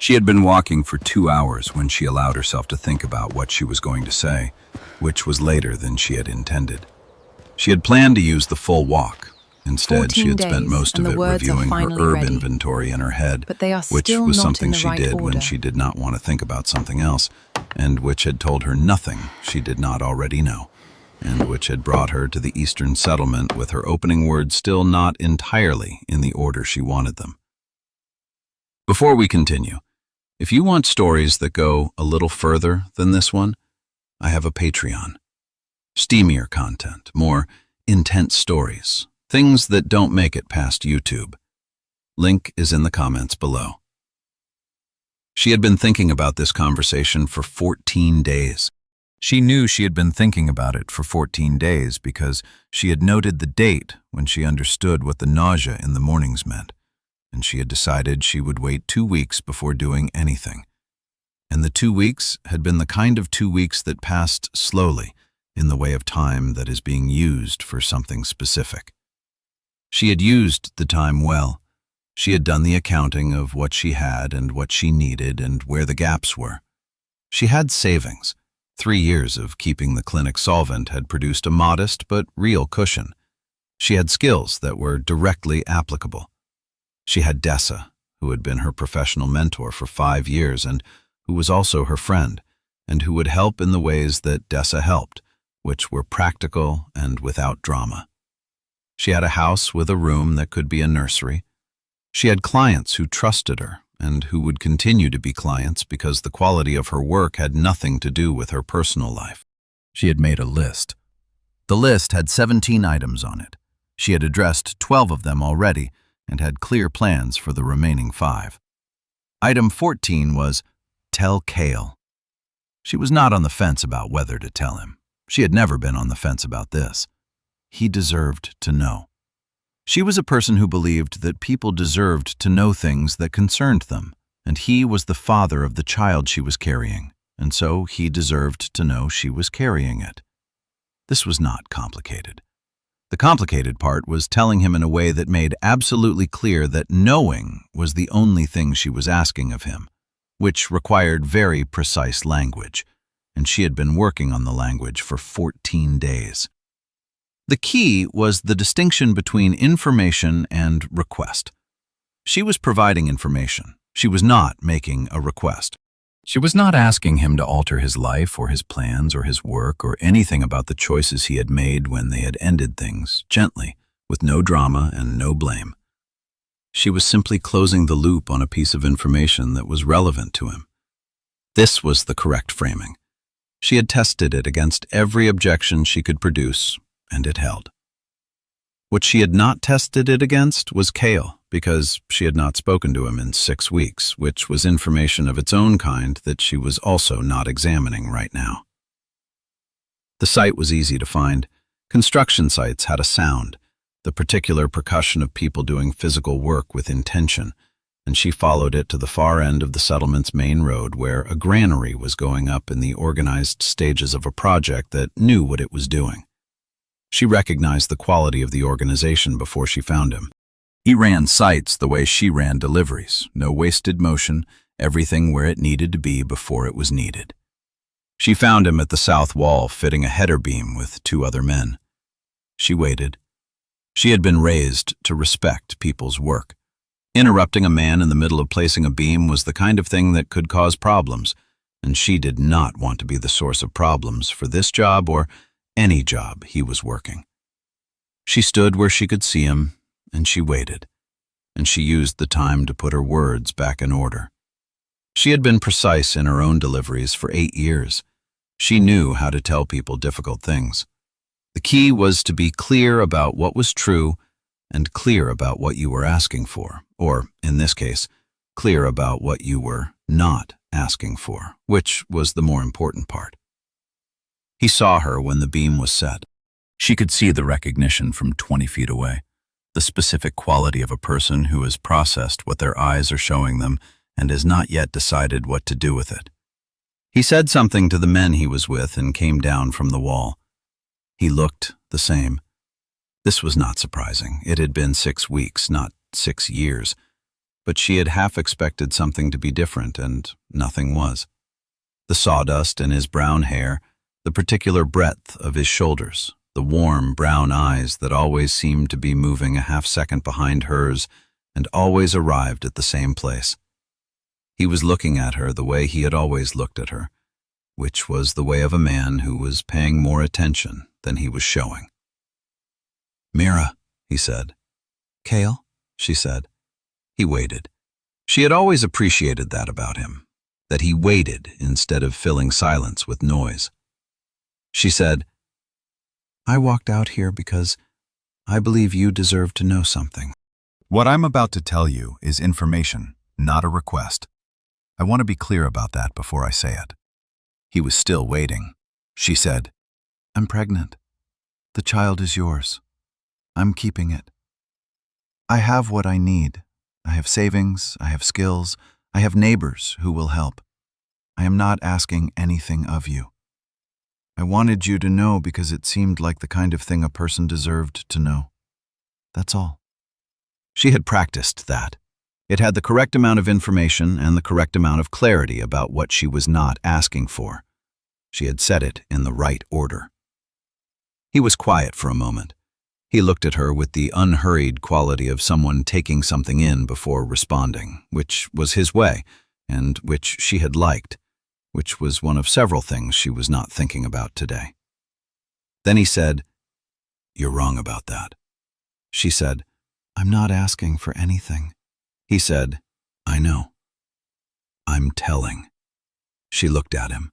She had been walking for 2 hours when she allowed herself to think about what she was going to say, which was later than she had intended. She had planned to use the full walk. Instead, she had spent most of it reviewing her herb inventory in her head, which was something she did when she did not want to think about something else, and which had told her nothing she did not already know, and which had brought her to the Eastern settlement with her opening words still not entirely in the order she wanted them. Before we continue, if you want stories that go a little further than this one, I have a Patreon. Steamier content, more intense stories, things that don't make it past YouTube. Link is in the comments below. She had been thinking about this conversation for 14 days. She knew she had been thinking about it for 14 days because she had noted the date when she understood what the nausea in the mornings meant, and she had decided she would wait 2 weeks before doing anything. And the 2 weeks had been the kind of 2 weeks that passed slowly in the way of time that is being used for something specific. She had used the time well. She had done the accounting of what she had and what she needed and where the gaps were. She had savings. 3 years of keeping the clinic solvent had produced a modest but real cushion. She had skills that were directly applicable. She had Dessa, who had been her professional mentor for 5 years and who was also her friend, and who would help in the ways that Dessa helped, which were practical and without drama. She had a house with a room that could be a nursery. She had clients who trusted her and who would continue to be clients because the quality of her work had nothing to do with her personal life. She had made a list. The list had 17 items on it. She had addressed 12 of them already and had clear plans for the remaining 5. Item 14 was, tell Cael. She was not on the fence about whether to tell him. She had never been on the fence about this. He deserved to know. She was a person who believed that people deserved to know things that concerned them, and he was the father of the child she was carrying, and so he deserved to know she was carrying it. This was not complicated. The complicated part was telling him in a way that made absolutely clear that knowing was the only thing she was asking of him, which required very precise language, and she had been working on the language for 14 days. The key was the distinction between information and request. She was providing information. She was not making a request. She was not asking him to alter his life or his plans or his work or anything about the choices he had made when they had ended things, gently, with no drama and no blame. She was simply closing the loop on a piece of information that was relevant to him. This was the correct framing. She had tested it against every objection she could produce, and it held. What she had not tested it against was Cael, because she had not spoken to him in 6 weeks, which was information of its own kind that she was also not examining right now. The site was easy to find. Construction sites had a sound, the particular percussion of people doing physical work with intention, and she followed it to the far end of the settlement's main road where a granary was going up in the organized stages of a project that knew what it was doing. She recognized the quality of the organization before she found him. He ran sites the way she ran deliveries, no wasted motion, everything where it needed to be before it was needed. She found him at the south wall fitting a header beam with 2 other men. She waited. She had been raised to respect people's work. Interrupting a man in the middle of placing a beam was the kind of thing that could cause problems, and she did not want to be the source of problems for this job or any job he was working. She stood where she could see him, and she waited, and she used the time to put her words back in order. She had been precise in her own deliveries for 8 years. She knew how to tell people difficult things. The key was to be clear about what was true and clear about what you were asking for, or, in this case, clear about what you were not asking for, which was the more important part. He saw her when the beam was set. She could see the recognition from 20 feet away, the specific quality of a person who has processed what their eyes are showing them and has not yet decided what to do with it. He said something to the men he was with and came down from the wall. He looked the same. This was not surprising. It had been 6 weeks, not 6 years. but she had half expected something to be different, and nothing was. The sawdust in his brown hair, the particular breadth of his shoulders, the warm brown eyes that always seemed to be moving a half-second behind hers and always arrived at the same place. He was looking at her the way he had always looked at her, which was the way of a man who was paying more attention than he was showing. "Mira," he said. "Cael," she said. He waited. She had always appreciated that about him, that he waited instead of filling silence with noise. She said, "I walked out here because I believe you deserve to know something." What I'm about to tell you is information, not a request. I want to be clear about that before I say it. He was still waiting. She said, "I'm pregnant. The child is yours. I'm keeping it. I have what I need. I have savings, I have skills, I have neighbors who will help. I am not asking anything of you. I wanted you to know because it seemed like the kind of thing a person deserved to know. That's all." She had practiced that. It had the correct amount of information and the correct amount of clarity about what she was not asking for. She had said it in the right order. He was quiet for a moment. He looked at her with the unhurried quality of someone taking something in before responding, which was his way, and which she had liked, which was one of several things she was not thinking about today. Then he said, "You're wrong about that." She said, "I'm not asking for anything." He said, "I know. I'm telling." She looked at him.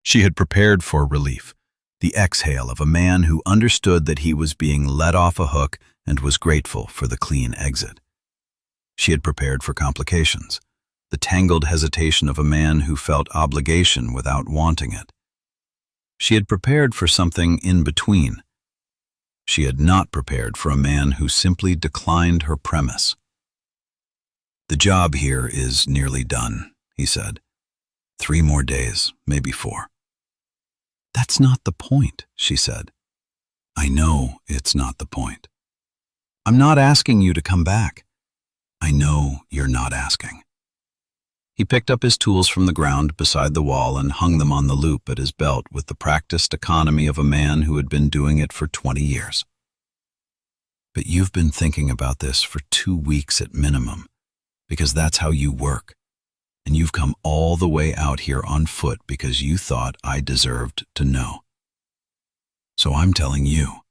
She had prepared for relief, the exhale of a man who understood that he was being let off a hook and was grateful for the clean exit. She had prepared for complications, the tangled hesitation of a man who felt obligation without wanting it. She had prepared for something in between. She had not prepared for a man who simply declined her premise. "The job here is nearly done," he said. 3 more days, maybe 4. "That's not the point," she said. "I know it's not the point. I'm not asking you to come back. I know you're not asking." He picked up his tools from the ground beside the wall and hung them on the loop at his belt with the practiced economy of a man who had been doing it for 20 years. "But you've been thinking about this for 2 weeks at minimum, because that's how you work. And you've come all the way out here on foot because you thought I deserved to know. So I'm telling you,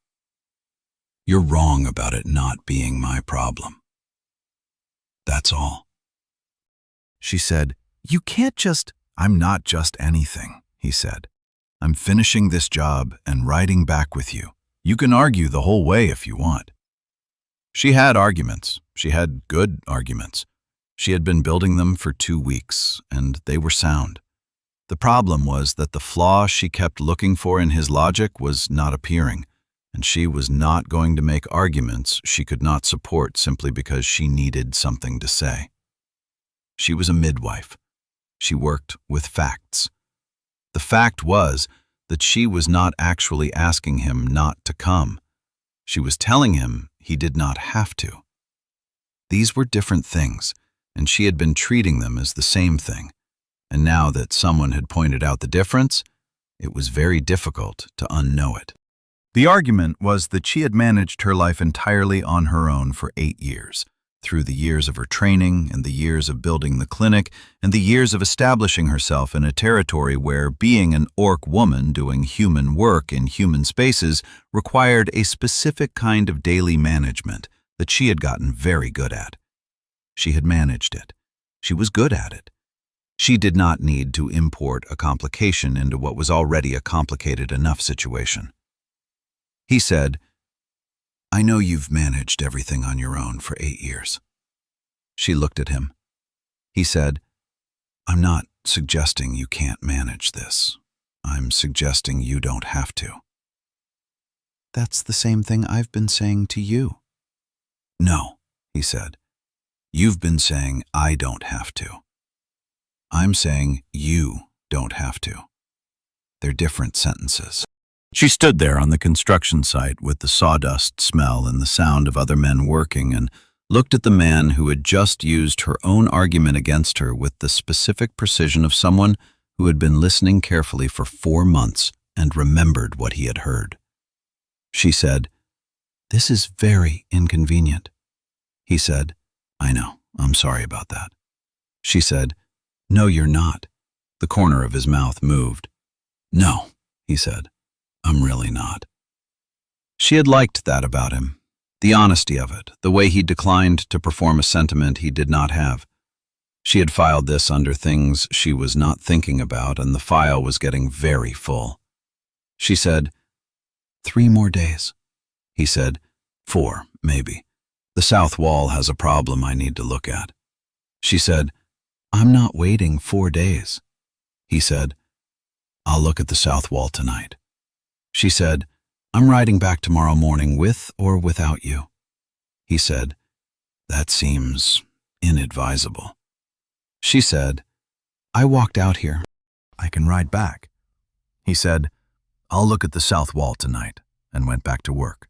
you're wrong about it not being my problem. That's all." She said, "You can't just—" "I'm not just anything," he said. "I'm finishing this job and riding back with you. You can argue the whole way if you want." She had arguments. She had good arguments. She had been building them for 2 weeks, and they were sound. The problem was that the flaw she kept looking for in his logic was not appearing, and she was not going to make arguments she could not support simply because she needed something to say. She was a midwife. She worked with facts. The fact was that she was not actually asking him not to come. She was telling him he did not have to. These were different things, and she had been treating them as the same thing. And now that someone had pointed out the difference, it was very difficult to unknow it. The argument was that she had managed her life entirely on her own for 8 years, through the years of her training and the years of building the clinic and the years of establishing herself in a territory where being an orc woman doing human work in human spaces required a specific kind of daily management that she had gotten very good at. She had managed it. She was good at it. She did not need to import a complication into what was already a complicated enough situation. He said, "I know you've managed everything on your own for 8 years. She looked at him. He said, "I'm not suggesting you can't manage this. I'm suggesting you don't have to." "That's the same thing I've been saying to you." "No," he said. "You've been saying I don't have to. I'm saying you don't have to. They're different sentences." She stood there on the construction site with the sawdust smell and the sound of other men working and looked at the man who had just used her own argument against her with the specific precision of someone who had been listening carefully for 4 months and remembered what he had heard. She said, "This is very inconvenient." He said, "I know, I'm sorry about that." She said, "No, you're not." The corner of his mouth moved. "No," he said, "I'm really not." She had liked that about him, the honesty of it, the way he declined to perform a sentiment he did not have. She had filed this under things she was not thinking about, and the file was getting very full. She said, 3 more days. He said, 4, maybe. The south wall has a problem I need to look at. She said, "I'm not waiting 4 days." He said, "I'll look at the south wall tonight." She said, "I'm riding back tomorrow morning with or without you." He said, "That seems inadvisable." She said, "I walked out here. I can ride back." He said, "I'll look at the south wall tonight," and went back to work.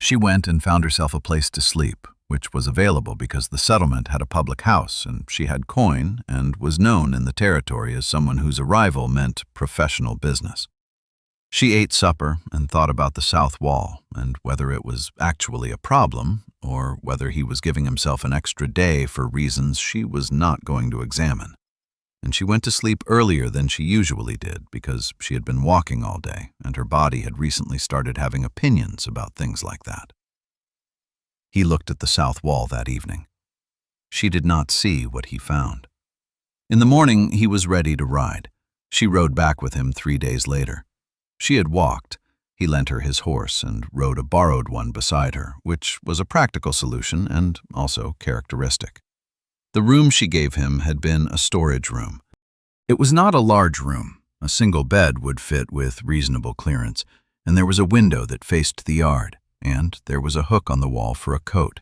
She went and found herself a place to sleep, which was available because the settlement had a public house and she had coin and was known in the territory as someone whose arrival meant professional business. She ate supper and thought about the south wall and whether it was actually a problem or whether he was giving himself an extra day for reasons she was not going to examine. And she went to sleep earlier than she usually did because she had been walking all day and her body had recently started having opinions about things like that. He looked at the south wall that evening. She did not see what he found. In the morning, he was ready to ride. She rode back with him 3 days later. She had walked. He lent her his horse and rode a borrowed one beside her, which was a practical solution and also characteristic. The room she gave him had been a storage room. It was not a large room. A single bed would fit with reasonable clearance, and there was a window that faced the yard, and there was a hook on the wall for a coat.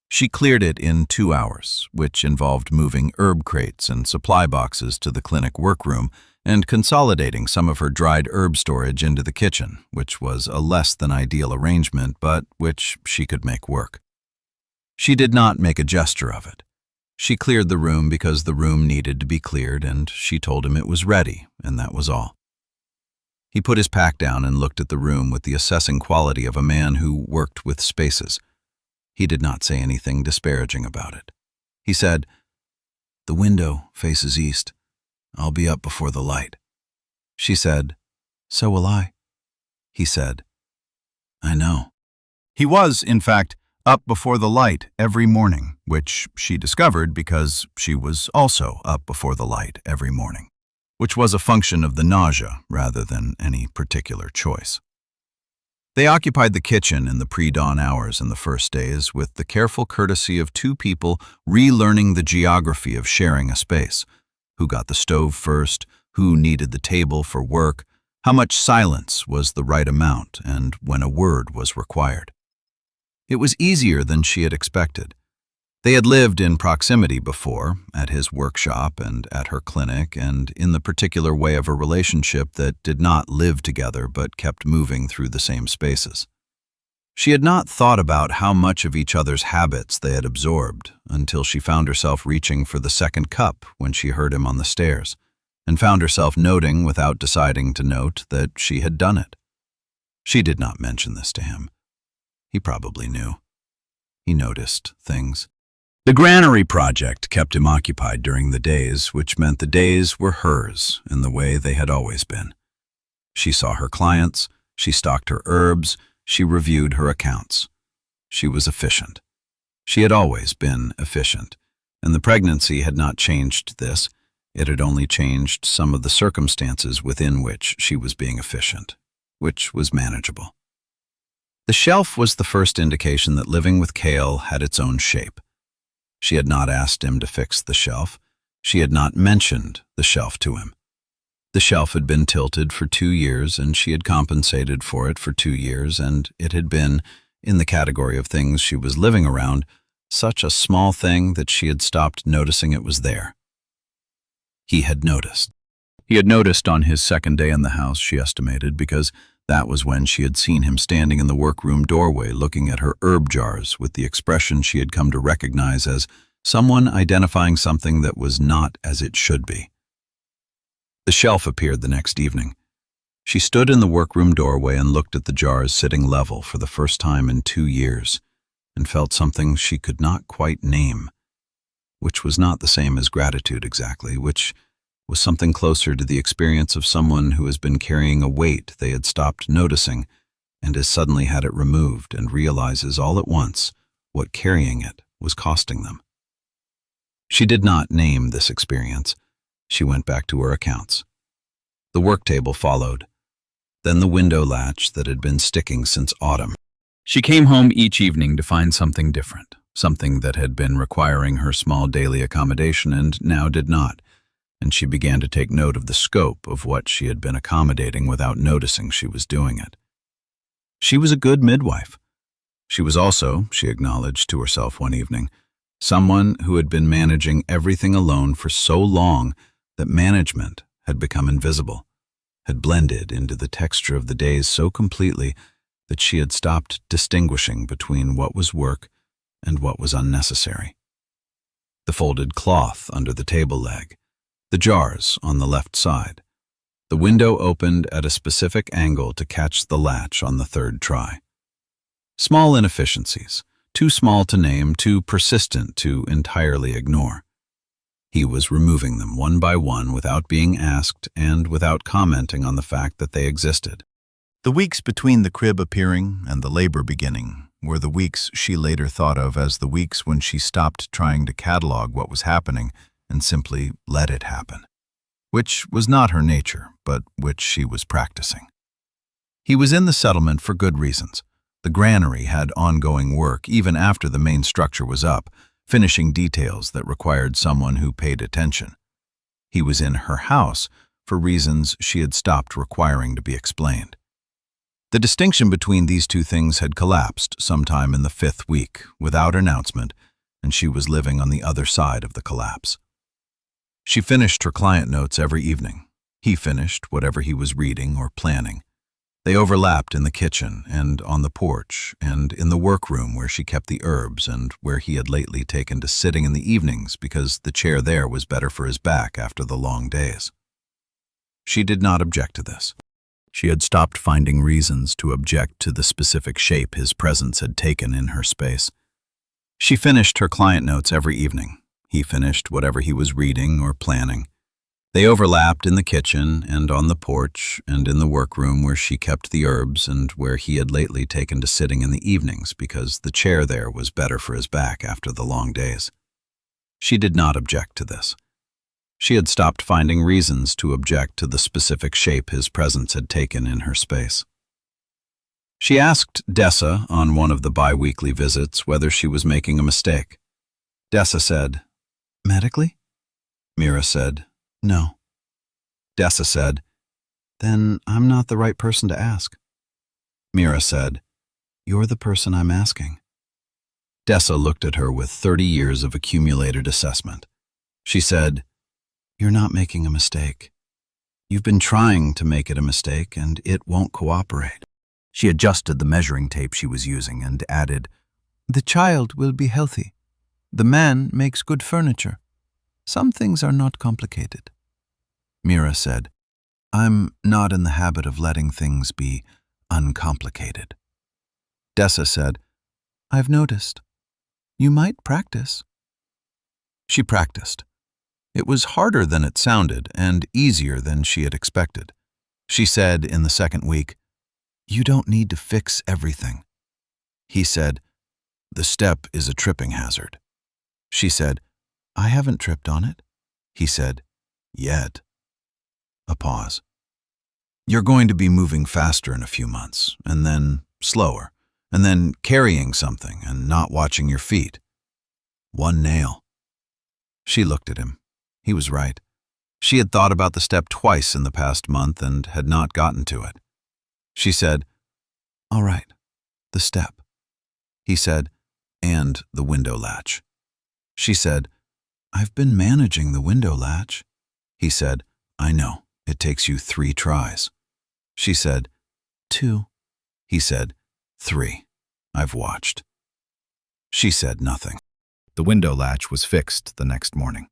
She cleared it in 2 hours, which involved moving herb crates and supply boxes to the clinic workroom and consolidating some of her dried herb storage into the kitchen, which was a less than ideal arrangement, but which she could make work. She did not make a gesture of it. She cleared the room because the room needed to be cleared, and she told him it was ready, and that was all. He put his pack down and looked at the room with the assessing quality of a man who worked with spaces. He did not say anything disparaging about it. He said, "The window faces east. I'll be up before the light." She said, "So will I." He said, "I know." He was, in fact, up before the light every morning, which she discovered because she was also up before the light every morning, which was a function of the nausea rather than any particular choice. They occupied the kitchen in the pre-dawn hours in the first days with the careful courtesy of 2 people relearning the geography of sharing a space. Who got the stove first, who needed the table for work, how much silence was the right amount, and when a word was required. It was easier than she had expected. They had lived in proximity before, at his workshop and at her clinic, and in the particular way of a relationship that did not live together but kept moving through the same spaces. She had not thought about how much of each other's habits they had absorbed until she found herself reaching for the second cup when she heard him on the stairs, and found herself noting without deciding to note that she had done it. She did not mention this to him. He probably knew. He noticed things. The granary project kept him occupied during the days, which meant the days were hers in the way they had always been. She saw her clients, she stocked her herbs, she reviewed her accounts. She was efficient. She had always been efficient, and the pregnancy had not changed this. It had only changed some of the circumstances within which she was being efficient, which was manageable. The shelf was the first indication that living with Cael had its own shape. She had not asked him to fix the shelf. She had not mentioned the shelf to him. The shelf had been tilted for 2 years, and she had compensated for it for 2 years, and it had been, in the category of things she was living around, such a small thing that she had stopped noticing it was there. He had noticed. He had noticed on his second day in the house, she estimated, because That was when she had seen him standing in the workroom doorway looking at her herb jars with the expression she had come to recognize as someone identifying something that was not as it should be. The shelf appeared the next evening. She stood in the workroom doorway and looked at the jars sitting level for the first time in 2 years, and felt something she could not quite name, which was not the same as gratitude exactly, which was something closer to the experience of someone who has been carrying a weight they had stopped noticing and has suddenly had it removed and realizes all at once what carrying it was costing them. She did not name this experience. She went back to her accounts. The work table followed, then the window latch that had been sticking since autumn. She came home each evening to find something different, something that had been requiring her small daily accommodation and now did not, and she began to take note of the scope of what she had been accommodating without noticing she was doing it. She was a good midwife. She was also, she acknowledged to herself one evening, someone who had been managing everything alone for so long that management had become invisible, had blended into the texture of the days so completely that she had stopped distinguishing between what was work and what was unnecessary. The folded cloth under the table leg, the jars on the left side. The window opened at a specific angle to catch the latch on the third try. Small inefficiencies, too small to name, too persistent to entirely ignore. He was removing them one by one without being asked and without commenting on the fact that they existed. The weeks between the crib appearing and the labor beginning were the weeks she later thought of as the weeks when she stopped trying to catalog what was happening and simply let it happen, which was not her nature, but which she was practicing. He was in the settlement for good reasons. The granary had ongoing work even after the main structure was up, finishing details that required someone who paid attention. He was in her house for reasons she had stopped requiring to be explained. The distinction between these two things had collapsed sometime in the 5th week without announcement, and she was living on the other side of the collapse. She finished her client notes every evening. He finished whatever he was reading or planning. They overlapped in the kitchen and on the porch and in the workroom where she kept the herbs and where he had lately taken to sitting in the evenings because the chair there was better for his back after the long days. She did not object to this. She had stopped finding reasons to object to the specific shape his presence had taken in her space. She finished her client notes every evening. He finished whatever he was reading or planning. They overlapped in the kitchen and on the porch and in the workroom where she kept the herbs and where he had lately taken to sitting in the evenings because the chair there was better for his back after the long days. She did not object to this. She had stopped finding reasons to object to the specific shape his presence had taken in her space. She asked Dessa on one of the bi-weekly visits whether she was making a mistake. Dessa said, "Medically?" Mira said, "No." Dessa said, "Then I'm not the right person to ask." Mira said, "You're the person I'm asking." Dessa looked at her with 30 years of accumulated assessment. She said, "You're not making a mistake. You've been trying to make it a mistake and it won't cooperate." She adjusted the measuring tape she was using and added, "The child will be healthy. The man makes good furniture. Some things are not complicated." Mira said, "I'm not in the habit of letting things be uncomplicated." Dessa said, "I've noticed. You might practice." She practiced. It was harder than it sounded and easier than she had expected. She said in the 2nd week, "You don't need to fix everything." He said, "The step is a tripping hazard." She said, "I haven't tripped on it." He said, "Yet." A pause. "You're going to be moving faster in a few months, and then slower, and then carrying something and not watching your feet. One nail." She looked at him. He was right. She had thought about the step twice in the past month and had not gotten to it. She said, "All right, the step." He said, "And the window latch." She said, "I've been managing the window latch." He said, "I know, it takes you 3 tries." She said, 2. He said, 3. I've watched. She said nothing. The window latch was fixed the next morning.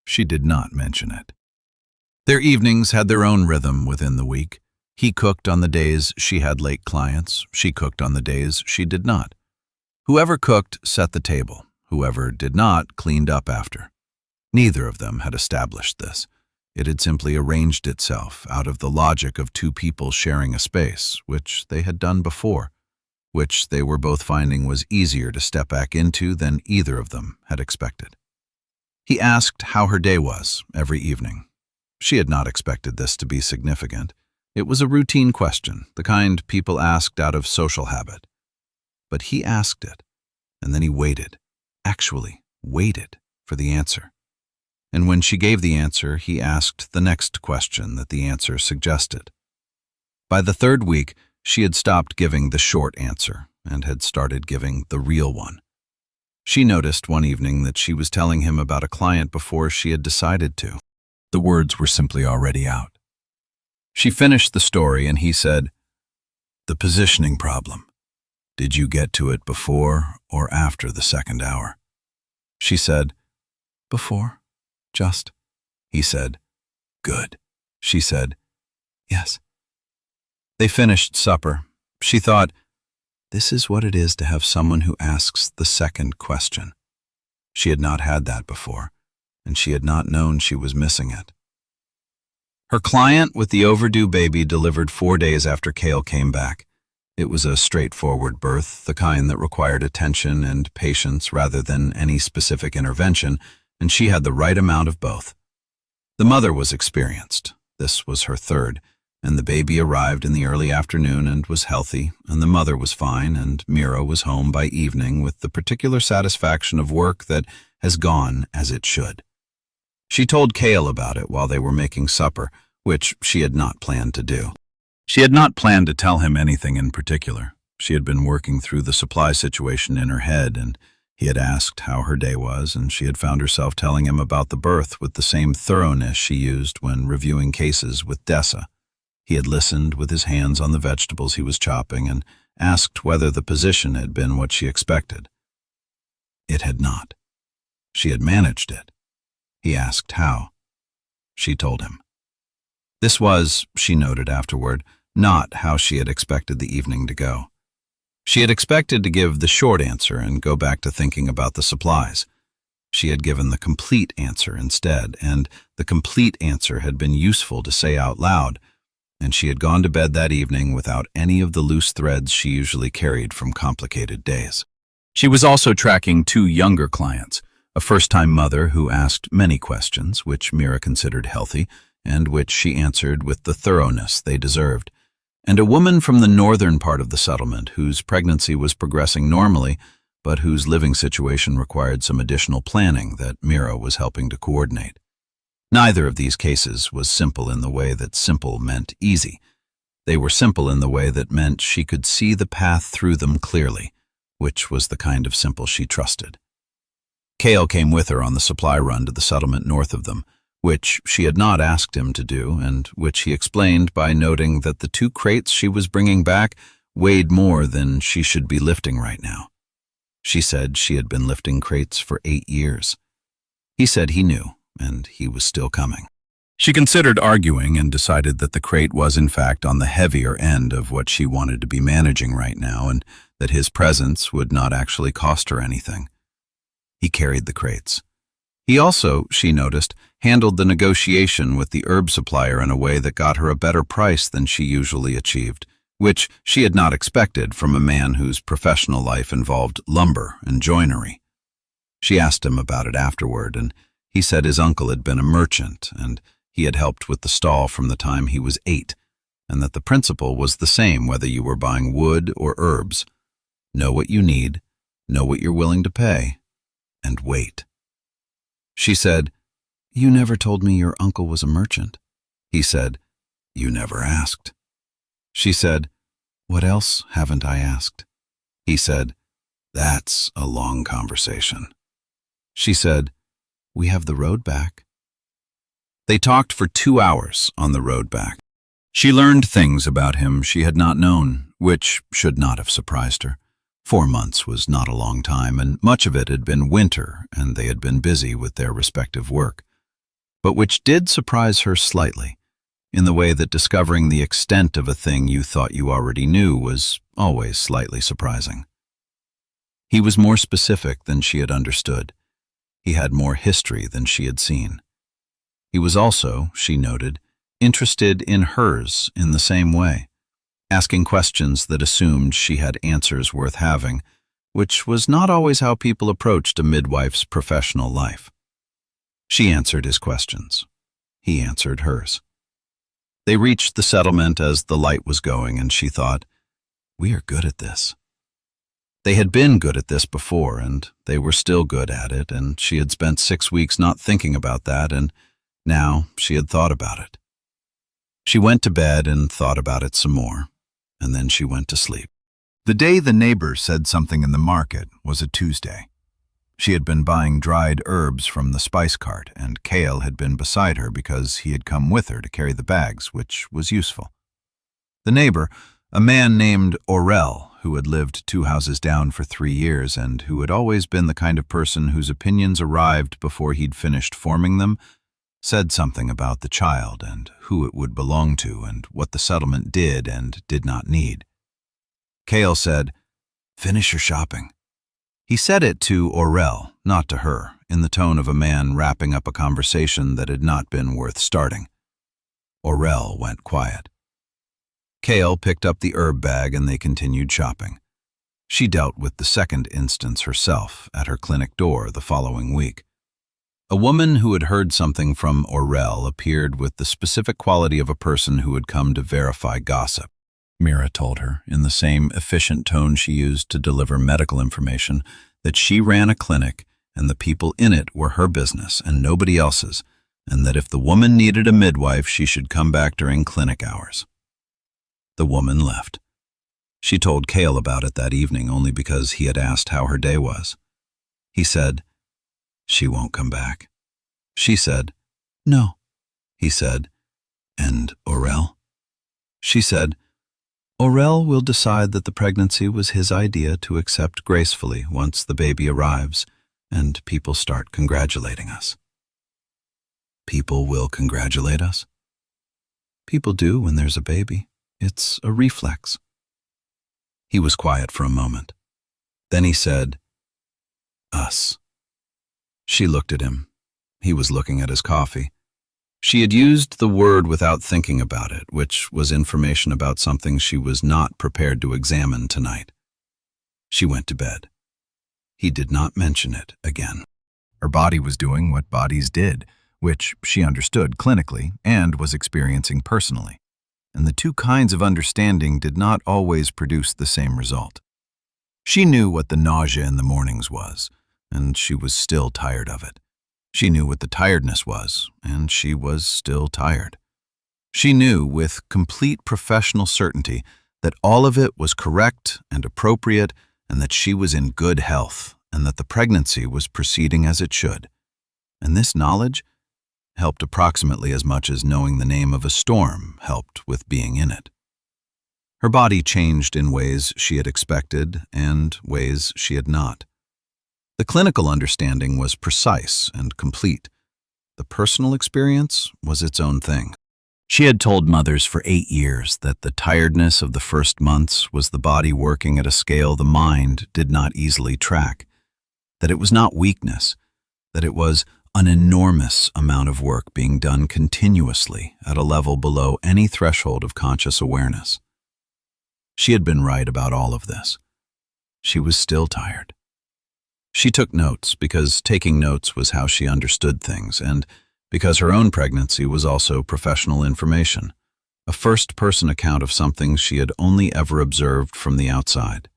She did not mention it. Their evenings had their own rhythm within the week. He cooked on the days she had late clients. She cooked on the days she did not. Whoever cooked set the table. Whoever did not cleaned up after. Neither of them had established this. It had simply arranged itself out of the logic of two people sharing a space, which they had done before, which they were both finding was easier to step back into than either of them had expected. He asked how her day was every evening. She had not expected this to be significant. It was a routine question, the kind people asked out of social habit. But he asked it, and then he waited, actually waited for the answer. And when she gave the answer, he asked the next question that the answer suggested. By the third week, she had stopped giving the short answer and had started giving the real one. She noticed one evening that she was telling him about a client before she had decided to. The words were simply already out. She finished the story and he said, "The positioning problem. Did you get to it before or after the second hour?" She said, "Before, just." He said, "Good." She said, "Yes." They finished supper. She thought, this is what it is to have someone who asks the second question. She had not had that before, and she had not known she was missing it. Her client with the overdue baby delivered 4 days after Cael came back. It was a straightforward birth, the kind that required attention and patience rather than any specific intervention, and she had the right amount of both. The mother was experienced. This was her third, and the baby arrived in the early afternoon and was healthy, and the mother was fine, and Mira was home by evening with the particular satisfaction of work that has gone as it should. She told Cael about it while they were making supper, which she had not planned to do. She had not planned to tell him anything in particular. She had been working through the supply situation in her head, and he had asked how her day was, and she had found herself telling him about the birth with the same thoroughness she used when reviewing cases with Dessa. He had listened with his hands on the vegetables he was chopping and asked whether the position had been what she expected. It had not. She had managed it. He asked how. She told him. This was, she noted afterward, not how she had expected the evening to go. She had expected to give the short answer and go back to thinking about the supplies. She had given the complete answer instead, and the complete answer had been useful to say out loud, and she had gone to bed that evening without any of the loose threads she usually carried from complicated days. She was also tracking 2 younger clients, a first-time mother who asked many questions, which Mira considered healthy, and which she answered with the thoroughness they deserved, and a woman from the northern part of the settlement whose pregnancy was progressing normally, but whose living situation required some additional planning that Mira was helping to coordinate. Neither of these cases was simple in the way that simple meant easy. They were simple in the way that meant she could see the path through them clearly, which was the kind of simple she trusted. Cael came with her on the supply run to the settlement north of them, which she had not asked him to do, and which he explained by noting that the 2 crates she was bringing back weighed more than she should be lifting right now. She said she had been lifting crates for 8 years. He said he knew, and he was still coming. She considered arguing and decided that the crate was in fact on the heavier end of what she wanted to be managing right now, and that his presence would not actually cost her anything. He carried the crates. He also, she noticed, handled the negotiation with the herb supplier in a way that got her a better price than she usually achieved, which she had not expected from a man whose professional life involved lumber and joinery. She asked him about it afterward, and he said his uncle had been a merchant, and he had helped with the stall from the time he was 8, and that the principle was the same whether you were buying wood or herbs. Know what you need, know what you're willing to pay, and wait. She said, "You never told me your uncle was a merchant." He said, "You never asked." She said, "What else haven't I asked?" He said, "That's a long conversation." She said, "We have the road back." They talked for 2 hours on the road back. She learned things about him she had not known, which should not have surprised her. 4 months was not a long time, and much of it had been winter, and they had been busy with their respective work. But which did surprise her slightly, in the way that discovering the extent of a thing you thought you already knew was always slightly surprising. He was more specific than she had understood. He had more history than she had seen. He was also, she noted, interested in hers in the same way, asking questions that assumed she had answers worth having, which was not always how people approached a midwife's professional life. She answered his questions. He answered hers. They reached the settlement as the light was going, and she thought, "We are good at this." They had been good at this before, and they were still good at it, and she had spent 6 weeks not thinking about that, and now she had thought about it. She went to bed and thought about it some more, and then she went to sleep. The day the neighbor said something in the market was a Tuesday. She had been buying dried herbs from the spice cart, and Cael had been beside her because he had come with her to carry the bags, which was useful. The neighbor, a man named Cael, who had lived 2 houses down for 3 years and who had always been the kind of person whose opinions arrived before he'd finished forming them, said something about the child and who it would belong to and what the settlement did and did not need. Cael said, "Finish your shopping." He said it to Cael, not to her, in the tone of a man wrapping up a conversation that had not been worth starting. Cael went quiet. Cael picked up the herb bag and they continued shopping. She dealt with the second instance herself at her clinic door the following week. A woman who had heard something from Cael appeared with the specific quality of a person who had come to verify gossip. Mira told her, in the same efficient tone she used to deliver medical information, that she ran a clinic and the people in it were her business and nobody else's, and that if the woman needed a midwife, she should come back during clinic hours. The woman left. She told Cael about it that evening only because he had asked how her day was. He said, "She won't come back." She said, "No." He said, "And Cael?" She said, "Cael will decide that the pregnancy was his idea to accept gracefully once the baby arrives and people start congratulating us." People will congratulate us? People do when there's a baby. It's a reflex. He was quiet for a moment. Then he said, "Us." She looked at him. He was looking at his coffee. She had used the word without thinking about it, which was information about something she was not prepared to examine tonight. She went to bed. He did not mention it again. Her body was doing what bodies did, which she understood clinically and was experiencing personally. And the two kinds of understanding did not always produce the same result. She knew what the nausea in the mornings was, and she was still tired of it. She knew what the tiredness was, and she was still tired. She knew with complete professional certainty that all of it was correct and appropriate, and that she was in good health, and that the pregnancy was proceeding as it should. And this knowledge helped approximately as much as knowing the name of a storm helped with being in it. Her body changed in ways she had expected and ways she had not. The clinical understanding was precise and complete. The personal experience was its own thing. She had told mothers for 8 years that the tiredness of the first months was the body working at a scale the mind did not easily track, that it was not weakness, that it was an enormous amount of work being done continuously at a level below any threshold of conscious awareness. She had been right about all of this. She was still tired. She took notes because taking notes was how she understood things, and because her own pregnancy was also professional information, a first-person account of something she had only ever observed from the outside.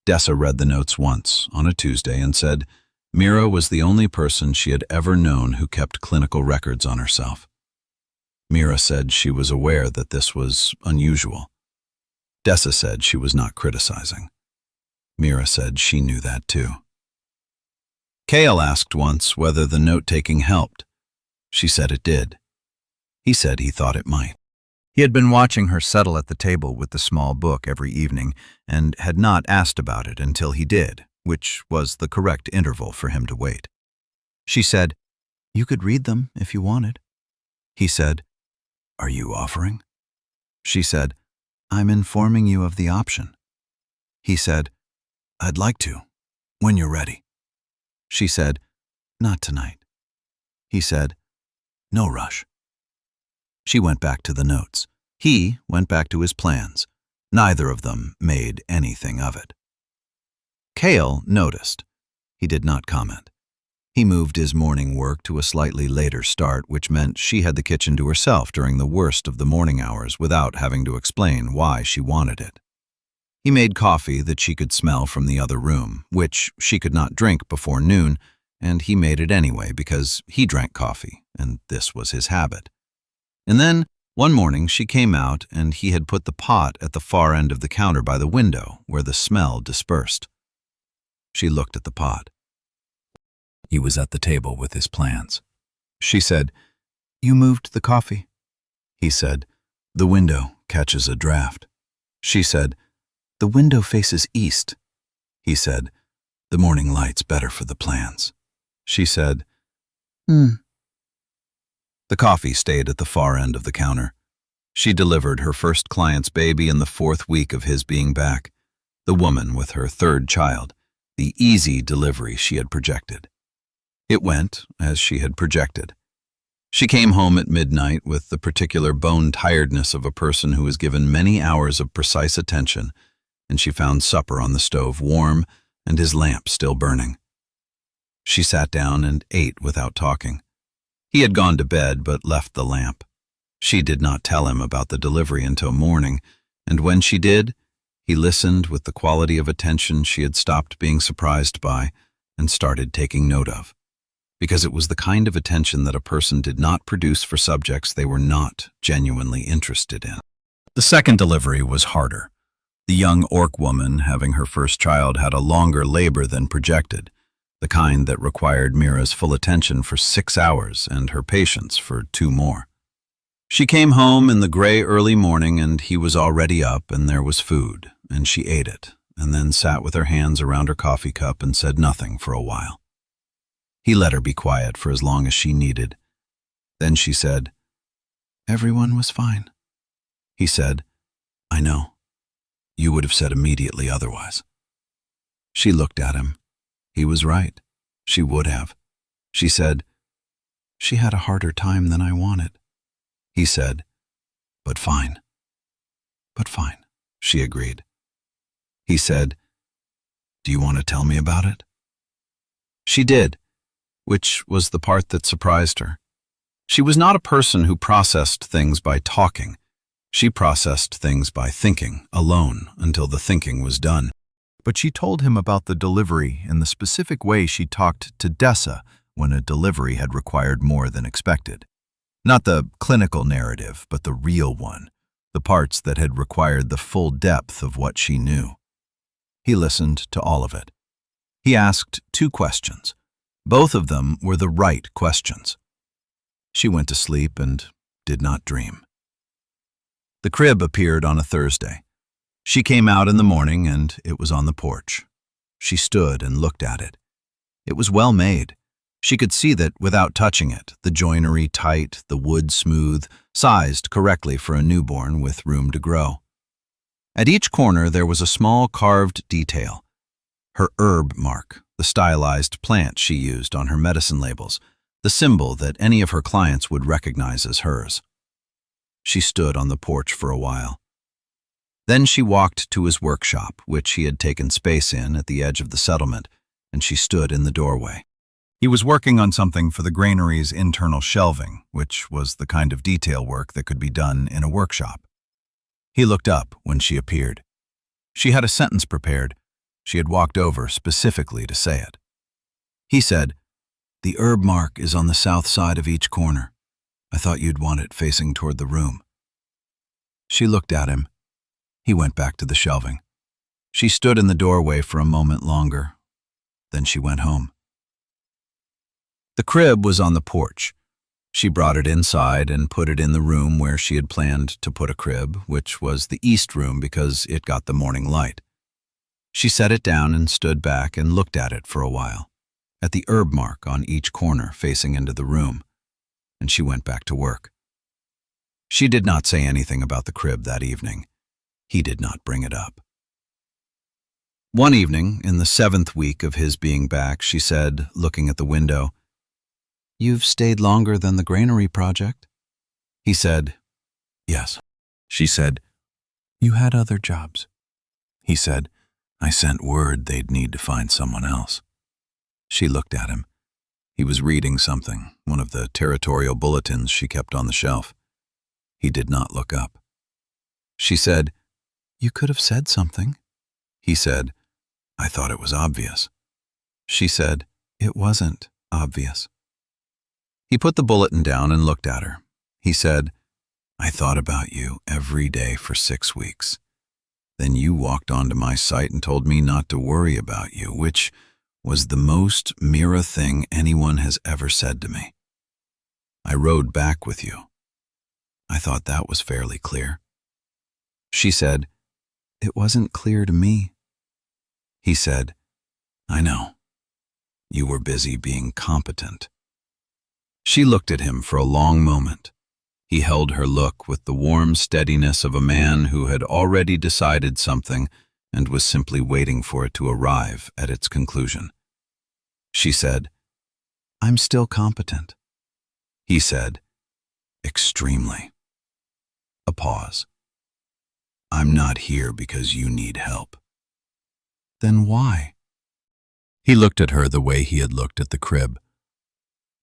Dessa read the notes once, on a Tuesday, and said Mira was the only person she had ever known who kept clinical records on herself. Mira said she was aware that this was unusual. Dessa said she was not criticizing. Mira said she knew that too. Cael asked once whether the note-taking helped. She said it did. He said he thought it might. He had been watching her settle at the table with the small book every evening and had not asked about it until he did, which was the correct interval for him to wait. She said, "You could read them if you wanted." He said, "Are you offering?" She said, "I'm informing you of the option." He said, "I'd like to, when you're ready." She said, "Not tonight." He said, "No rush." She went back to the notes. He went back to his plans. Neither of them made anything of it. Cael noticed. He did not comment. He moved his morning work to a slightly later start, which meant she had the kitchen to herself during the worst of the morning hours without having to explain why she wanted it. He made coffee that she could smell from the other room, which she could not drink before noon, and he made it anyway because he drank coffee, and this was his habit. And then, one morning, she came out and he had put the pot at the far end of the counter by the window where the smell dispersed. She looked at the pot. He was at the table with his plans. She said, "You moved the coffee." He said, "The window catches a draft." She said, "The window faces east." He said, "The morning light's better for the plans." She said, The coffee stayed at the far end of the counter. She delivered her first client's baby in the 4th week of his being back, the woman with her 3rd child, the easy delivery she had projected. It went as she had projected. She came home at midnight with the particular bone tiredness of a person who has given many hours of precise attention, and she found supper on the stove warm and his lamp still burning. She sat down and ate without talking. He had gone to bed but left the lamp. She did not tell him about the delivery until morning, and when she did, he listened with the quality of attention she had stopped being surprised by and started taking note of, because it was the kind of attention that a person did not produce for subjects they were not genuinely interested in. The second delivery was harder. The young orc woman having her first child had a longer labor than projected, the kind that required Mira's full attention for 6 hours and her patience for 2 more. She came home in the gray early morning and he was already up and there was food, and she ate it, and then sat with her hands around her coffee cup and said nothing for a while. He let her be quiet for as long as she needed. Then she said, "Everyone was fine." He said, "I know. You would have said immediately otherwise." She looked at him. He was right. She would have. She said, "She had a harder time than I wanted." He said, "But fine." "But fine," she agreed. He said, "Do you want to tell me about it?" She did, which was the part that surprised her. She was not a person who processed things by talking. She processed things by thinking, alone, until the thinking was done. But she told him about the delivery in the specific way she talked to Dessa when a delivery had required more than expected. Not the clinical narrative, but the real one, the parts that had required the full depth of what she knew. He listened to all of it. He asked 2 questions. Both of them were the right questions. She went to sleep and did not dream. The crib appeared on a Thursday. She came out in the morning and it was on the porch. She stood and looked at it. It was well made. She could see that without touching it, the joinery tight, the wood smooth, sized correctly for a newborn with room to grow. At each corner there was a small carved detail. Her herb mark, the stylized plant she used on her medicine labels, the symbol that any of her clients would recognize as hers. She stood on the porch for a while. Then she walked to his workshop, which he had taken space in at the edge of the settlement, and she stood in the doorway. He was working on something for the granary's internal shelving, which was the kind of detail work that could be done in a workshop. He looked up when she appeared. She had a sentence prepared. She had walked over specifically to say it. He said, "The herb mark is on the south side of each corner. I thought you'd want it facing toward the room." She looked at him. He went back to the shelving. She stood in the doorway for a moment longer. Then she went home. The crib was on the porch. She brought it inside and put it in the room where she had planned to put a crib, which was the east room because it got the morning light. She set it down and stood back and looked at it for a while, at the herb mark on each corner facing into the room, and she went back to work. She did not say anything about the crib that evening. He did not bring it up. One evening, in the 7th week of his being back, she said, looking at the window, "You've stayed longer than the granary project." He said, "Yes." She said, "You had other jobs." He said, "I sent word they'd need to find someone else." She looked at him. He was reading something, one of the territorial bulletins she kept on the shelf. He did not look up. She said, "You could have said something." He said, "I thought it was obvious." She said, "It wasn't obvious." He put the bulletin down and looked at her. He said, "I thought about you every day for 6 weeks. Then you walked onto my site and told me not to worry about you, which was the most Mira thing anyone has ever said to me. I rode back with you. I thought that was fairly clear." She said, "It wasn't clear to me." He said, "I know. You were busy being competent." She looked at him for a long moment. He held her look with the warm steadiness of a man who had already decided something and was simply waiting for it to arrive at its conclusion. She said, "I'm still competent." He said, "Extremely." A pause. "I'm not here because you need help." "Then why?" He looked at her the way he had looked at the crib.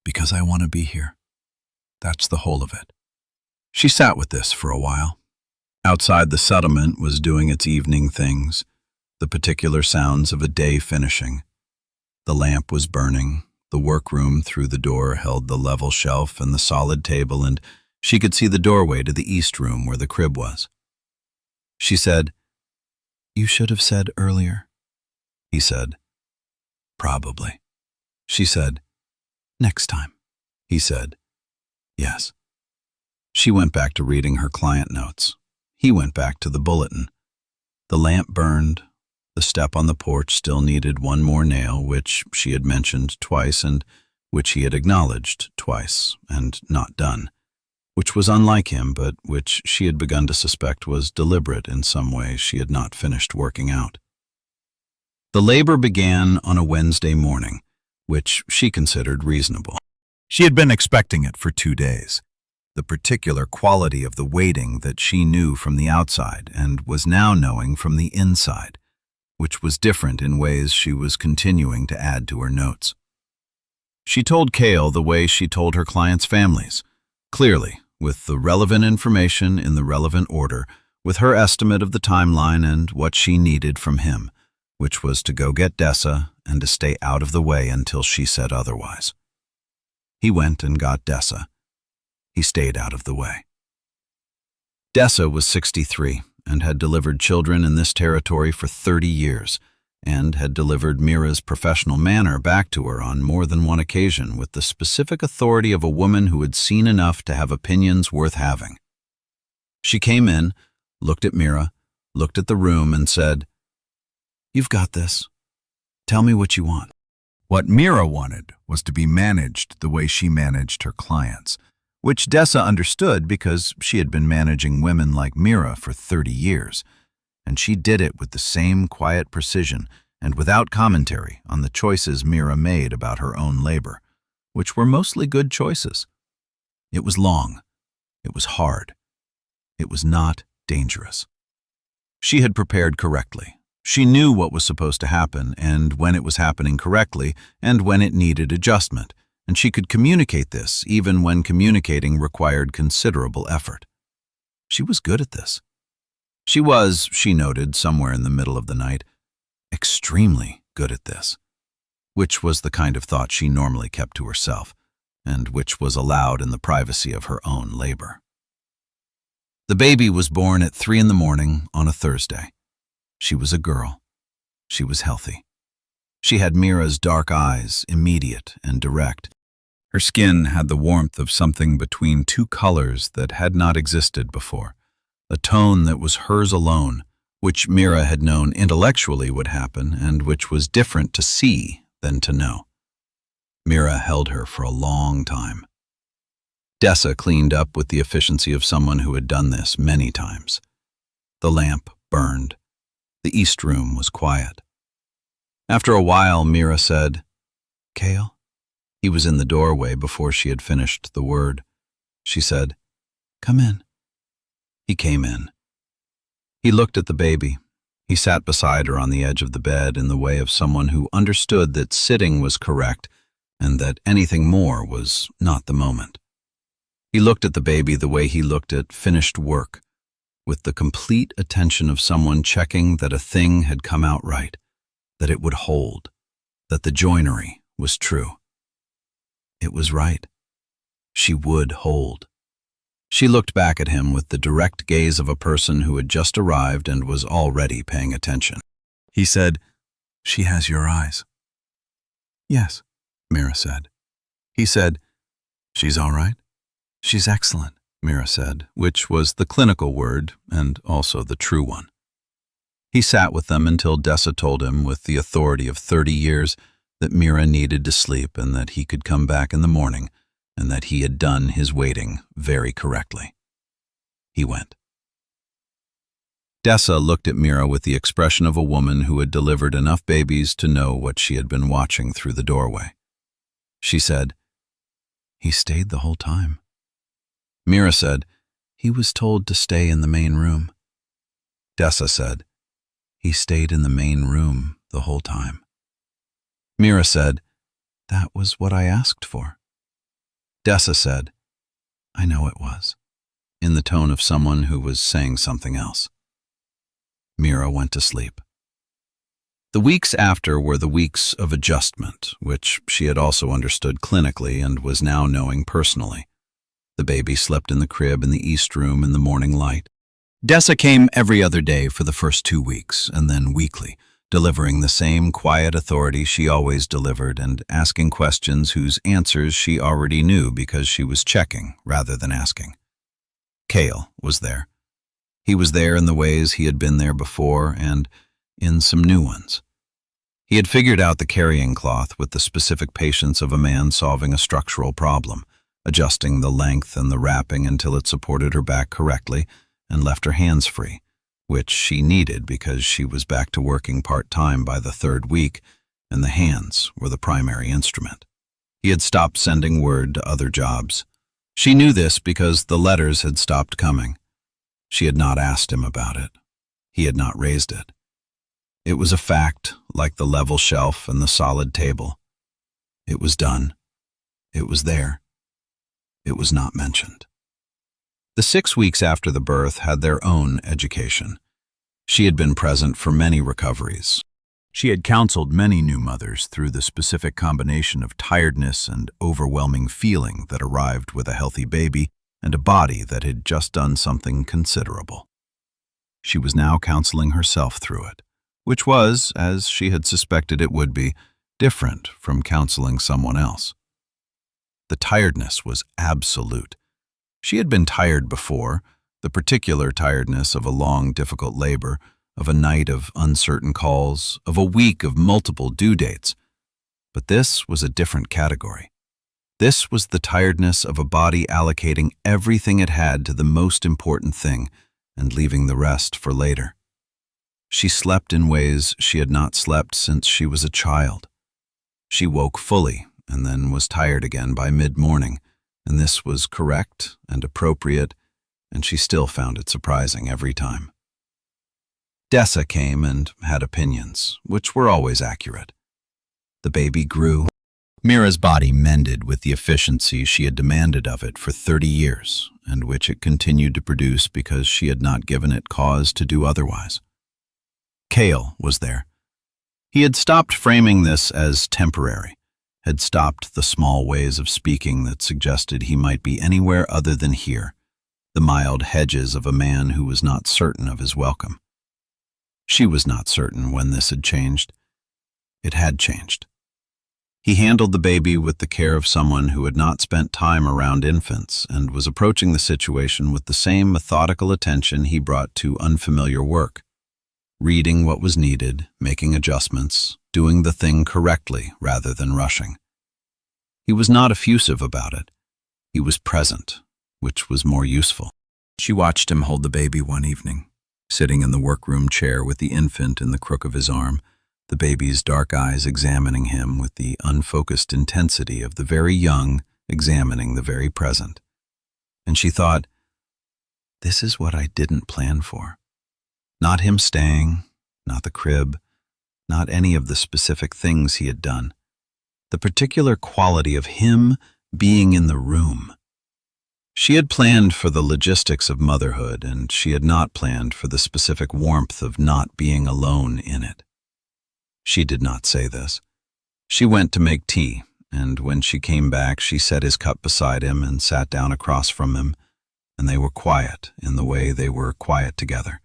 "Because I want to be here. That's the whole of it." She sat with this for a while. Outside, the settlement was doing its evening things, the particular sounds of a day finishing. The lamp was burning, the workroom through the door held the level shelf and the solid table, and she could see the doorway to the east room where the crib was. She said, "You should have said earlier." He said, "Probably." She said, "Next time." He said, "Yes." She went back to reading her client notes. He went back to the bulletin. The lamp burned. The step on the porch still needed one more nail, which she had mentioned twice and which he had acknowledged twice and not done, which was unlike him, but which she had begun to suspect was deliberate in some way she had not finished working out. The labor began on a Wednesday morning, which she considered reasonable. She had been expecting it for 2 days. The particular quality of the waiting that she knew from the outside and was now knowing from the inside, which was different in ways she was continuing to add to her notes. She told Cael the way she told her clients' families, clearly, with the relevant information in the relevant order, with her estimate of the timeline and what she needed from him, which was to go get Dessa and to stay out of the way until she said otherwise. He went and got Dessa. He stayed out of the way. Dessa was 63 and had delivered children in this territory for 30 years and had delivered Mira's professional manner back to her on more than one occasion with the specific authority of a woman who had seen enough to have opinions worth having. She came in, looked at Mira, looked at the room and said, "You've got this. Tell me what you want." What Mira wanted was to be managed the way she managed her clients, which Dessa understood because she had been managing women like Mira for 30 years, and she did it with the same quiet precision and without commentary on the choices Mira made about her own labor, which were mostly good choices. It was long. It was hard. It was not dangerous. She had prepared correctly. She knew what was supposed to happen and when it was happening correctly and when it needed adjustment, and she could communicate this even when communicating required considerable effort. She was good at this. She was, she noted somewhere in the middle of the night, extremely good at this, which was the kind of thought she normally kept to herself, and which was allowed in the privacy of her own labor. The baby was born at 3 a.m. on a Thursday. She was a girl. She was healthy. She had Mira's dark eyes, immediate and direct. Her skin had the warmth of something between two colors that had not existed before, a tone that was hers alone, which Mira had known intellectually would happen and which was different to see than to know. Mira held her for a long time. Dessa cleaned up with the efficiency of someone who had done this many times. The lamp burned. The east room was quiet. After a while, Mira said, "Cael?" He was in the doorway before she had finished the word. She said, "Come in." He came in. He looked at the baby. He sat beside her on the edge of the bed in the way of someone who understood that sitting was correct and that anything more was not the moment. He looked at the baby the way he looked at finished work, with the complete attention of someone checking that a thing had come out right, that it would hold, that the joinery was true. It was right. She would hold. She looked back at him with the direct gaze of a person who had just arrived and was already paying attention. He said, "She has your eyes." "Yes," Mira said. He said, "She's all right?" "She's excellent," Mira said, which was the clinical word and also the true one. He sat with them until Dessa told him, with the authority of 30 years, that Mira needed to sleep and that he could come back in the morning and that he had done his waiting very correctly. He went. Dessa looked at Mira with the expression of a woman who had delivered enough babies to know what she had been watching through the doorway. She said, "He stayed the whole time." Mira said, "He was told to stay in the main room." Dessa said, "He stayed in the main room the whole time." Mira said, "That was what I asked for." Dessa said, "I know it was," in the tone of someone who was saying something else. Mira went to sleep. The weeks after were the weeks of adjustment, which she had also understood clinically and was now knowing personally. The baby slept in the crib in the east room in the morning light. Dessa came every other day for the first 2 weeks, and then weekly, delivering the same quiet authority she always delivered and asking questions whose answers she already knew because she was checking rather than asking. Cael was there. He was there in the ways he had been there before and in some new ones. He had figured out the carrying cloth with the specific patience of a man solving a structural problem, adjusting the length and the wrapping until it supported her back correctly and left her hands free, which she needed because she was back to working part-time by the 3rd week, and the hands were the primary instrument. He had stopped sending word to other jobs. She knew this because the letters had stopped coming. She had not asked him about it. He had not raised it. It was a fact, like the level shelf and the solid table. It was done. It was there. It was not mentioned. The 6 weeks after the birth had their own education. She had been present for many recoveries. She had counseled many new mothers through the specific combination of tiredness and overwhelming feeling that arrived with a healthy baby and a body that had just done something considerable. She was now counseling herself through it, which was, as she had suspected it would be, different from counseling someone else. The tiredness was absolute. She had been tired before, the particular tiredness of a long, difficult labor, of a night of uncertain calls, of a week of multiple due dates. But this was a different category. This was the tiredness of a body allocating everything it had to the most important thing and leaving the rest for later. She slept in ways she had not slept since she was a child. She woke fully and then was tired again by mid-morning, and this was correct and appropriate, and she still found it surprising every time. Dessa came and had opinions, which were always accurate. The baby grew. Mira's body mended with the efficiency she had demanded of it for 30 years, and which it continued to produce because she had not given it cause to do otherwise. Cael was there. He had stopped framing this as temporary, had stopped the small ways of speaking that suggested he might be anywhere other than here, the mild hedges of a man who was not certain of his welcome. She was not certain when this had changed. It had changed. He handled the baby with the care of someone who had not spent time around infants and was approaching the situation with the same methodical attention he brought to unfamiliar work, reading what was needed, making adjustments, doing the thing correctly rather than rushing. He was not effusive about it. He was present, which was more useful. She watched him hold the baby one evening, sitting in the workroom chair with the infant in the crook of his arm, the baby's dark eyes examining him with the unfocused intensity of the very young examining the very present. And she thought, this is what I didn't plan for. Not him staying, not the crib, not any of the specific things he had done. The particular quality of him being in the room. She had planned for the logistics of motherhood, and she had not planned for the specific warmth of not being alone in it. She did not say this. She went to make tea, and when she came back, she set his cup beside him and sat down across from him, and they were quiet in the way they were quiet together,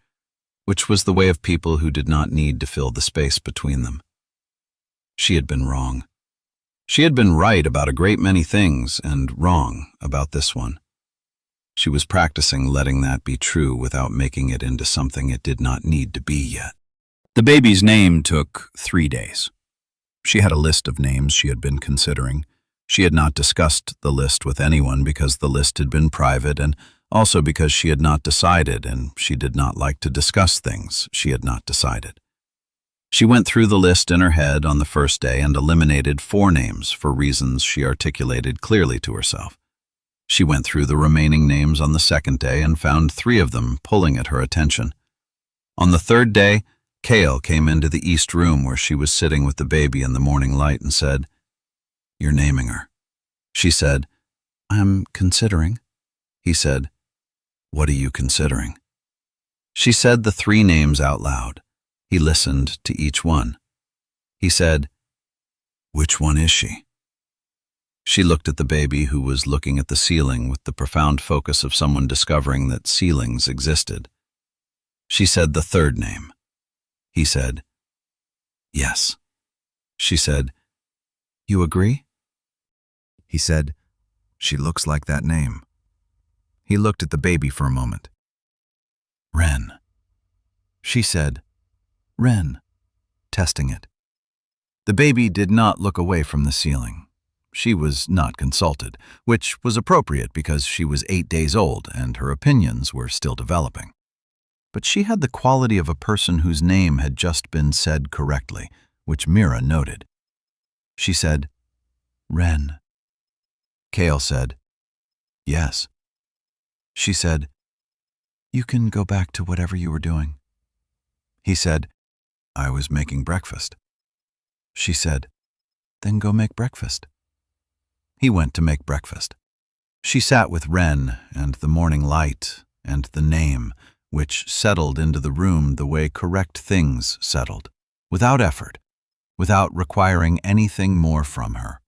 which was the way of people who did not need to fill the space between them. She had been wrong. She had been right about a great many things and wrong about this one. She was practicing letting that be true without making it into something it did not need to be yet. The baby's name took 3 days. She had a list of names she had been considering. She had not discussed the list with anyone because the list had been private and also because she had not decided, and she did not like to discuss things she had not decided. She went through the list in her head on the first day and eliminated 4 names for reasons she articulated clearly to herself. She went through the remaining names on the second day and found 3 of them pulling at her attention. On the third day, Cael came into the east room where she was sitting with the baby in the morning light and said, "You're naming her." She said, "I'm considering." He said, "What are you considering?" She said the 3 names out loud. He listened to each one. He said, "Which one is she?" She looked at the baby, who was looking at the ceiling with the profound focus of someone discovering that ceilings existed. She said the 3rd name. He said, "Yes." She said, "You agree?" He said, "She looks like that name." He looked at the baby for a moment. "Wren." She said, "Wren," testing it. The baby did not look away from the ceiling. She was not consulted, which was appropriate because she was 8 days old and her opinions were still developing. But she had the quality of a person whose name had just been said correctly, which Mira noted. She said, "Wren." Cael said, "Yes." She said, "You can go back to whatever you were doing." He said, "I was making breakfast." She said, "Then go make breakfast." He went to make breakfast. She sat with Wren and the morning light and the name, which settled into the room the way correct things settled, without effort, without requiring anything more from her.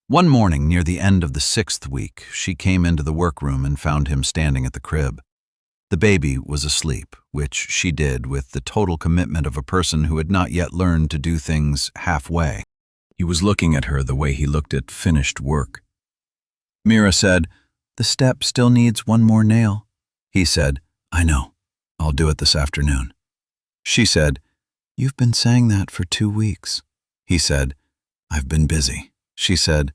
One morning near the end of the 6th week, she came into the workroom and found him standing at the crib. The baby was asleep, which she did with the total commitment of a person who had not yet learned to do things halfway. He was looking at her the way he looked at finished work. Mira said, "The step still needs 1 more nail." He said, "I know. I'll do it this afternoon." She said, "You've been saying that for 2 weeks." He said, "I've been busy." She said,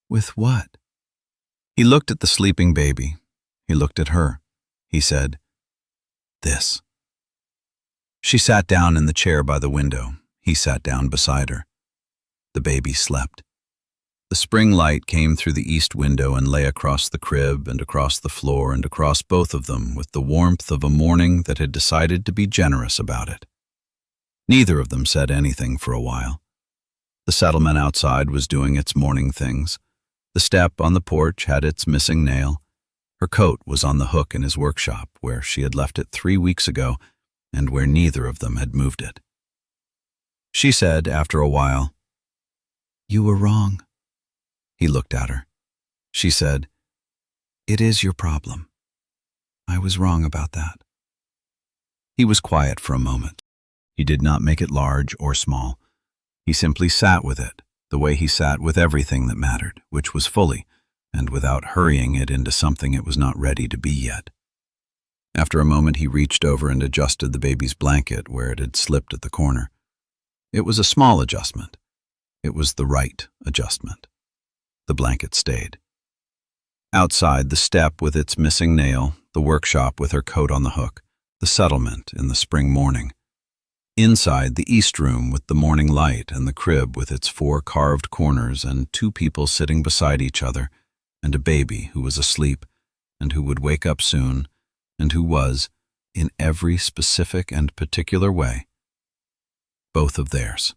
"With what?" He looked at the sleeping baby. He looked at her. He said, "This." She sat down in the chair by the window. He sat down beside her. The baby slept. The spring light came through the east window and lay across the crib and across the floor and across both of them with the warmth of a morning that had decided to be generous about it. Neither of them said anything for a while. The settlement outside was doing its morning things. The step on the porch had its missing nail. Her coat was on the hook in his workshop, where she had left it 3 weeks ago and where neither of them had moved it. She said, after a while, "You were wrong." He looked at her. She said, "It is your problem. I was wrong about that." He was quiet for a moment. He did not make it large or small. He simply sat with it, the way he sat with everything that mattered, which was fully, and without hurrying it into something it was not ready to be yet. After a moment, he reached over and adjusted the baby's blanket where it had slipped at the corner. It was a small adjustment. It was the right adjustment. The blanket stayed. Outside, the step with its missing nail, the workshop with her coat on the hook, the settlement in the spring morning. Inside, the east room with the morning light and the crib with its 4 carved corners and 2 people sitting beside each other, and a baby who was asleep and who would wake up soon, and who was, in every specific and particular way, both of theirs.